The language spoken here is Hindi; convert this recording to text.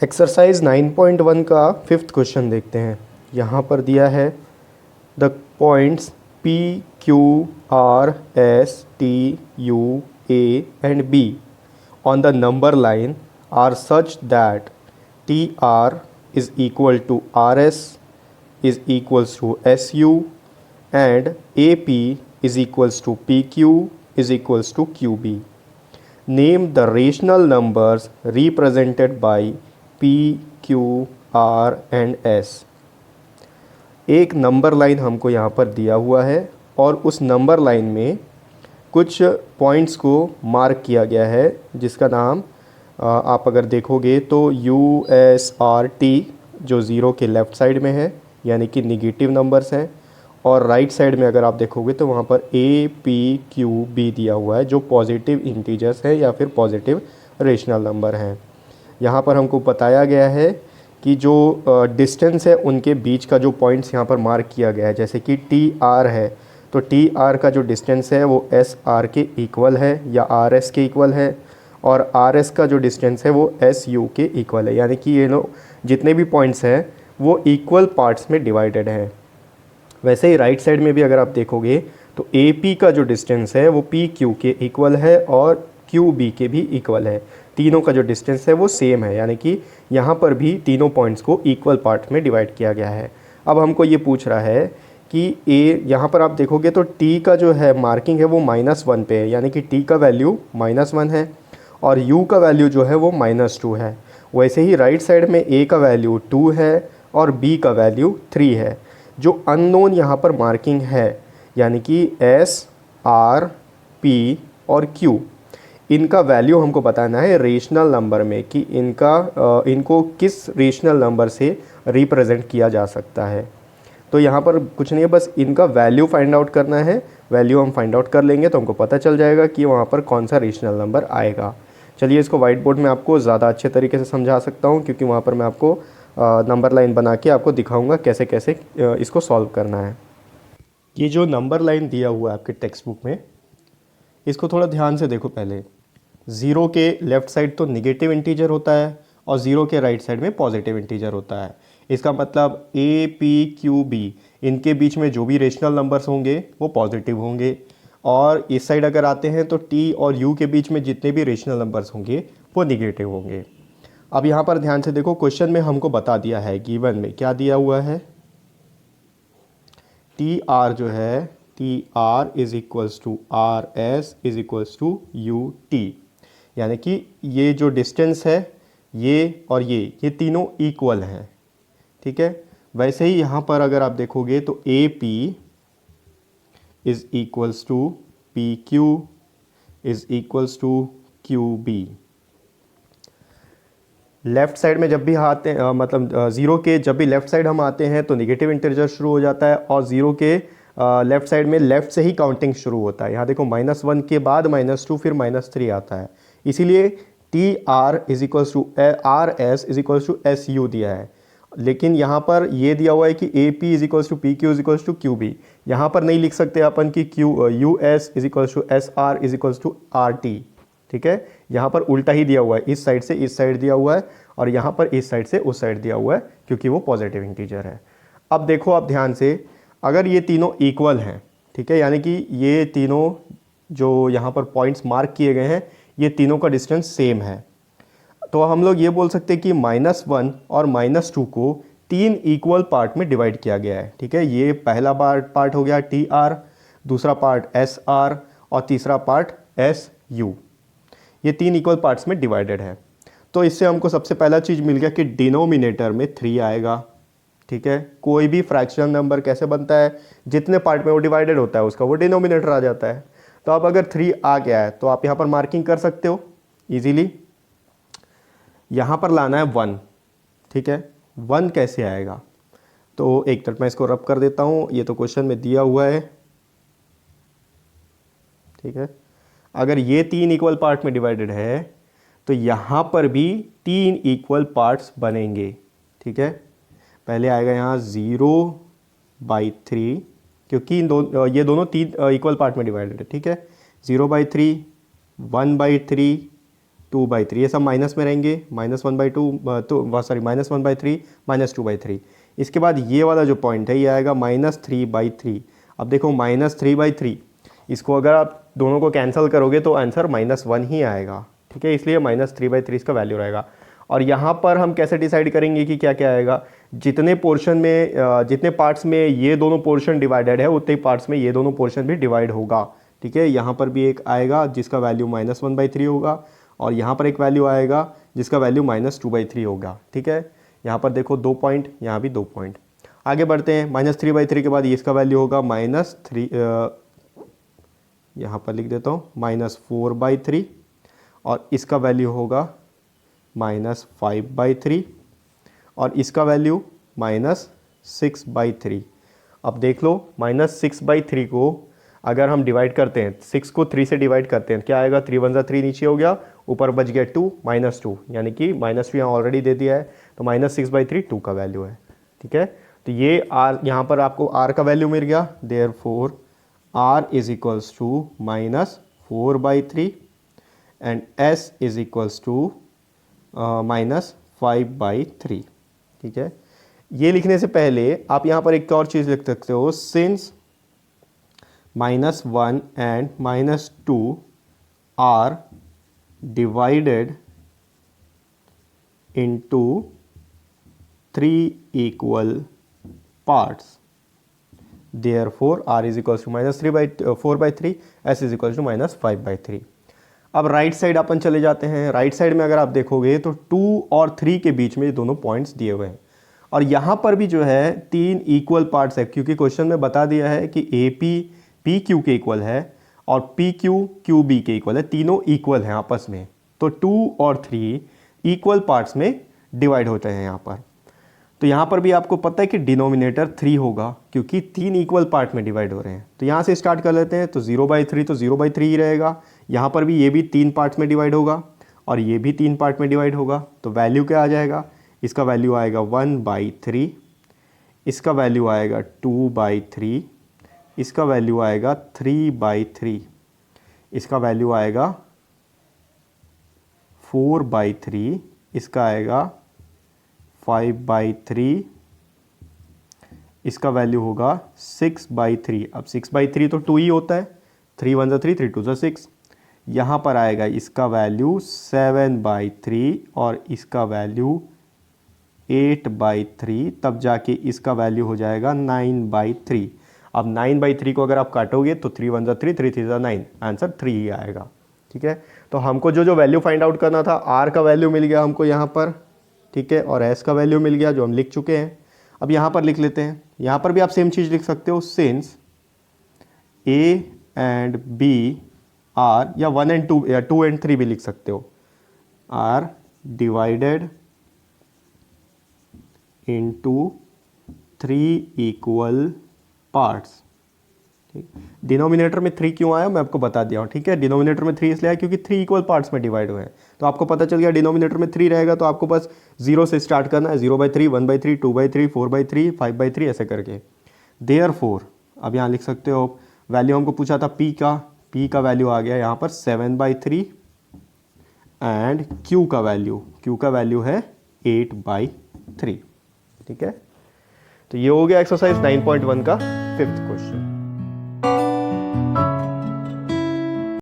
एक्सरसाइज 9.1 का फिफ्थ क्वेश्चन देखते हैं। यहाँ पर दिया है the points P, Q, R, S, T, U, A and B on the number line are such that TR is equal to RS is equals to SU and AP is equals to PQ is equals to QB. Name the rational numbers represented by P, Q, R and S। एक नंबर लाइन हमको यहाँ पर दिया हुआ है और उस नंबर लाइन में कुछ पॉइंट्स को मार्क किया गया है जिसका नाम आप अगर देखोगे तो USRT जो ज़ीरो के लेफ़्ट साइड में है यानी कि निगेटिव नंबर्स हैं, और राइट साइड में अगर आप देखोगे तो वहाँ पर APQB दिया हुआ है जो पॉजिटिव इंटीजर्स है या फिर पॉजिटिव रेशनल नंबर हैं। यहाँ पर हमको बताया गया है कि जो डिस्टेंस है उनके बीच का जो पॉइंट्स यहाँ पर मार्क किया गया है, जैसे कि TR है तो TR का जो डिस्टेंस है वो SR के इक्वल है या RS के इक्वल है, और RS का जो डिस्टेंस है वो SU के इक्वल है, यानी कि ये लोग जितने भी पॉइंट्स हैं वो इक्वल पार्ट्स में डिवाइडेड हैं। वैसे ही राइट साइड में भी अगर आप देखोगे तो AP का जो डिस्टेंस है वो PQ के इक्वल है और QB के भी इक्वल है। तीनों का जो डिस्टेंस है वो सेम है, यानी कि यहाँ पर भी तीनों पॉइंट्स को इक्वल पार्ट में डिवाइड किया गया है। अब हमको ये पूछ रहा है कि यहाँ पर आप देखोगे तो T का जो है मार्किंग है वो -1 पे है, यानी कि T का वैल्यू -1 है और U का वैल्यू जो है वो -2 है। वैसे ही राइट साइड में A का वैल्यू 2 है और B का वैल्यू 3 है। जो अननोन यहाँ पर मार्किंग है यानी कि S, R, P और Q, इनका वैल्यू हमको बताना है रेशनल नंबर में कि इनको किस रेशनल नंबर से रिप्रेजेंट किया जा सकता है। तो यहाँ पर कुछ नहीं है, बस इनका वैल्यू फाइंड आउट करना है। वैल्यू हम फाइंड आउट कर लेंगे तो हमको पता चल जाएगा कि वहाँ पर कौन सा रेशनल नंबर आएगा। चलिए इसको वाइट बोर्ड में आपको ज़्यादा अच्छे तरीके से समझा सकता हूँ, क्योंकि वहाँ पर मैं आपको नंबर लाइन बना के आपको दिखाऊंगा कैसे कैसे इसको सॉल्व करना है। ये जो नंबर लाइन दिया हुआ है आपके टेक्स्ट बुक में, इसको थोड़ा ध्यान से देखो। पहले ज़ीरो के लेफ़्ट साइड तो निगेटिव इंटीजर होता है और ज़ीरो के राइट साइड में पॉजिटिव इंटीजर होता है। इसका मतलब APQB इनके बीच में जो भी रेशनल नंबर्स होंगे वो पॉजिटिव होंगे, और इस साइड अगर आते हैं तो T और U के बीच में जितने भी रेशनल नंबर्स होंगे वो निगेटिव होंगे। अब यहाँ पर ध्यान से देखो, क्वेश्चन में हमको बता दिया है, गिवन में क्या दिया हुआ है, TR जो है TR is equals to RS is equals to UT, यानी कि ये जो डिस्टेंस है ये और ये तीनों इक्वल हैं। ठीक है, वैसे ही यहाँ पर अगर आप देखोगे तो AP is equals to PQ is equals to QB। Left side में जब भी आते हैं मतलब ज़ीरो के जब भी लेफ़्ट साइड हम आते हैं तो निगेटिव इंटीजर शुरू हो जाता है, और ज़ीरो के लेफ़्ट साइड में लेफ़्ट से ही काउंटिंग शुरू होता है। यहाँ देखो -1 के बाद -2 फिर -3 आता है, इसीलिए TR is equals to RS is equals to SU दिया है। लेकिन यहाँ पर ये दिया हुआ है कि AP is equals to PQ is equals to QB। यहाँ पर नहीं लिख सकते अपन कि US is equals to SR is equals to RT। ठीक है, यहाँ पर उल्टा ही दिया हुआ है, इस साइड से इस साइड दिया हुआ है और यहाँ पर इस साइड से उस साइड दिया हुआ है, क्योंकि वो पॉजिटिव इंटीजर है। अब देखो आप ध्यान से, अगर ये तीनों इक्वल हैं, ठीक है, यानी कि ये तीनों जो यहाँ पर पॉइंट्स मार्क किए गए हैं ये तीनों का डिस्टेंस सेम है, तो हम लोग ये बोल सकते हैं कि -1 और -2 को 3 इक्वल पार्ट में डिवाइड किया गया है। ठीक है, ये पहला पार्ट हो गया TR, दूसरा पार्ट SR और तीसरा पार्ट SU। ये 3 इक्वल पार्ट्स में डिवाइडेड है। तो इससे हमको सबसे पहला चीज़ मिल गया कि डिनोमिनेटर में 3 आएगा। ठीक है, कोई भी फ्रैक्शनल नंबर कैसे बनता है, जितने पार्ट में वो डिवाइडेड होता है उसका वो डिनोमिनेटर आ जाता है। तो अब अगर 3 आ गया है तो आप यहाँ पर मार्किंग कर सकते हो इजीली। यहाँ पर लाना है 1। ठीक है, 1 कैसे आएगा, तो एक तरफ मैं इसको रब कर देता हूँ, ये तो क्वेश्चन में दिया हुआ है। ठीक है, अगर ये 3 इक्वल पार्ट में डिवाइडेड है तो यहाँ पर भी 3 इक्वल पार्ट्स बनेंगे। ठीक है, पहले आएगा यहाँ 0/3, क्योंकि ये दोनों 3 इक्वल पार्ट में डिवाइडेड है। ठीक है, 0/3, 1/3 2/3, ये सब माइनस में रहेंगे, -1/2 तो सॉरी -1/3 -2/3। इसके बाद ये वाला जो पॉइंट है ये आएगा -3/3। अब देखो -3/3, इसको अगर आप दोनों को कैंसिल करोगे तो आंसर -1 ही आएगा, ठीक है, इसलिए -3/3 इसका वैल्यू रहेगा। और यहाँ पर हम कैसे डिसाइड करेंगे कि क्या क्या आएगा, जितने पोर्शन में जितने पार्ट्स में ये दोनों पोर्शन डिवाइडेड है उतने पार्ट्स में ये दोनों पोर्शन भी डिवाइड होगा, ठीक है। यहाँ पर भी एक आएगा जिसका वैल्यू -1/3 होगा, और यहाँ पर एक वैल्यू आएगा जिसका वैल्यू -2/3 होगा, ठीक है। यहाँ पर देखो 2 पॉइंट, यहाँ भी 2 पॉइंट। आगे बढ़ते हैं, -3/3 के बाद ये इसका वैल्यू होगा -3, यहाँ पर लिख देता हूँ -4/3, और इसका वैल्यू होगा -5/3, और इसका वैल्यू -6/3। अब देख लो -6/3 को अगर हम डिवाइड करते हैं, 6 को 3 से डिवाइड करते हैं, क्या आएगा, 3 1 जा 3 नीचे हो गया, ऊपर बच गया 2 -2, यानी कि -2 यहाँ ऑलरेडी दे दिया है, तो -6/3 2 का वैल्यू है, ठीक है। तो ये r, यहाँ पर आपको r का वैल्यू मिल गया, therefore r is equals to -4/3 and s is equals to -5/3, ठीक है। ये लिखने से पहले आप यहाँ पर एक और चीज़ लिख सकते हो, since -1 and -2 are divided into 3 equal parts, therefore r is equals to -4/3, s is equals to -5/3। अब राइट साइड अपन चले जाते हैं। राइट साइड में अगर आप देखोगे तो 2 और 3 के बीच में ये दोनों पॉइंट्स दिए हुए हैं, और यहाँ पर भी जो है 3 इक्वल पार्ट्स है, क्योंकि क्वेश्चन में बता दिया है कि AP PQ के इक्वल है और PQ QB के इक्वल है, तीनों इक्वल हैं आपस में, तो 2 और 3 इक्वल पार्ट्स में डिवाइड होते हैं यहाँ पर। तो यहाँ पर भी आपको पता है कि डिनोमिनेटर 3 होगा, क्योंकि 3 इक्वल पार्ट में डिवाइड हो रहे हैं। तो यहाँ से स्टार्ट कर लेते हैं, तो 0/3 तो 0/3 ही रहेगा। यहाँ पर भी ये भी 3 पार्ट्स में डिवाइड होगा और ये भी 3 पार्ट में डिवाइड होगा, तो वैल्यू क्या आ जाएगा, इसका वैल्यू आएगा 1/3, इसका वैल्यू आएगा 2/3, इसका वैल्यू आएगा 3/3, इसका वैल्यू आएगा 4/3, इसका आएगा 5/3, इसका वैल्यू होगा 6/3। अब 6/3 तो 2 ही होता है, 3 1 3 3 2 6। यहाँ पर आएगा इसका वैल्यू 7/3 और इसका वैल्यू 8/3, तब जाके इसका वैल्यू हो जाएगा 9/3। अब 9/3 को अगर आप काटोगे तो 3 1 3 3 3 9, आंसर 3 ही आएगा, ठीक है। तो हमको जो वैल्यू फाइंड आउट करना था, r का वैल्यू मिल गया हमको यहाँ पर, ठीक है, और s का वैल्यू मिल गया जो हम लिख चुके हैं। अब यहाँ पर लिख लेते हैं, यहाँ पर भी आप सेम चीज़ लिख सकते हो, since a and b are, या 1 and 2 या 2 and 3 भी लिख सकते हो, are divided into 3 equal parts. Denominator में 3 क्यों आया मैं आपको बता दिया हूँ, ठीक है। डिनोमिनेटर में 3 इसलिए आया क्योंकि 3 इक्वल पार्ट्स में डिवाइड हुए हैं, तो आपको पता चल गया डिनोमिनेटर में 3 रहेगा, तो आपको बस 0 से स्टार्ट करना है, 0/3 1/3 2/3 4/3 5/3 ऐसे करके। देयरफॉर अब यहाँ लिख सकते हो, वैल्यू हमको पूछा था P का वैल्यू आ गया यहाँ पर 7/3 एंड Q का वैल्यू है 8/3, ठीक है। तो ये हो गया एक्सरसाइज 9.1 का 5th क्वेश्चन।